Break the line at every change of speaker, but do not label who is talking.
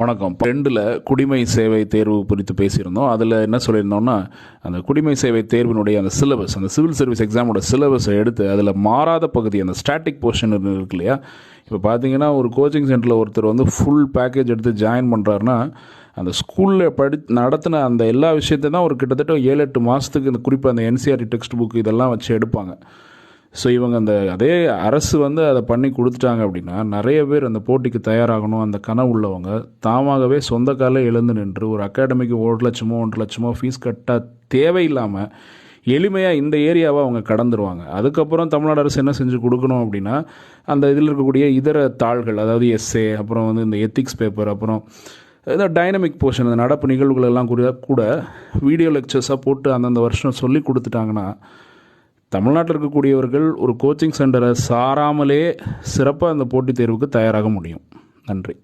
வணக்கம். 2ல் குடிமை சேவை தேர்வு குறித்து பேசியிருந்தோம். அதில் என்ன சொல்லியிருந்தோம்னா, அந்த குடிமை சேவை தேர்வினுடைய அந்த சிலபஸ், அந்த சிவில் சர்வீஸ் எக்ஸாமோட சிலபஸை எடுத்து அதில் மாறாத பகுதி, அந்த ஸ்டாட்டிக் போர்ஷன் இருக்கு இல்லையா? இப்போ பார்த்தீங்கன்னா, ஒரு கோச்சிங் சென்டரில் ஒருத்தர் வந்து ஃபுல் பேக்கேஜ் எடுத்து ஜாயின் பண்ணுறாருன்னா, அந்த ஸ்கூலில் நடத்தின அந்த எல்லா விஷயத்தை தான் ஒரு கிட்டத்தட்ட 7-8 மாதத்துக்கு இந்த குறிப்பாக அந்த என்சிஆர்டி டெக்ஸ்ட் புக் இதெல்லாம் வச்சு எடுப்பாங்க. ஸோ இவங்க அதே அரசு அதை பண்ணி கொடுத்துட்டாங்க அப்படின்னா, நிறைய பேர் அந்த போட்டிக்கு தயாராகணும் அந்த கனவு உள்ளவங்க தாமாகவே சொந்த காலில் எழுந்து நின்று ஒரு அகாடமிக்கு 1 லட்சமோ 1.5 லட்சமோ ஃபீஸ் கட்ட தேவையில்லாமல் எளிமையாக இந்த ஏரியாவை அவங்க கடந்துருவாங்க. அதுக்கப்புறம் தமிழ்நாடு அரசு என்ன செஞ்சு கொடுக்கணும் அப்படின்னா, அந்த இதில் இருக்கக்கூடிய இதர தாள்கள், அதாவது எஸ்ஏ, அப்புறம் இந்த எத்திக்ஸ் பேப்பர், அப்புறம் ஏதாவது டைனமிக் போர்ஷன், அந்த நடப்பு நிகழ்வுகள் எல்லாம் கூட வீடியோ லெக்சர்ஸாக போட்டு அந்தந்த வருஷம் சொல்லி கொடுத்துட்டாங்கன்னா, தமிழ்நாட்டில் இருக்கக்கூடியவர்கள் ஒரு கோச்சிங் சென்டரை சாராமலே சிறப்பாக அந்த போட்டித் தேர்வுக்கு தயாராக முடியும். நன்றி.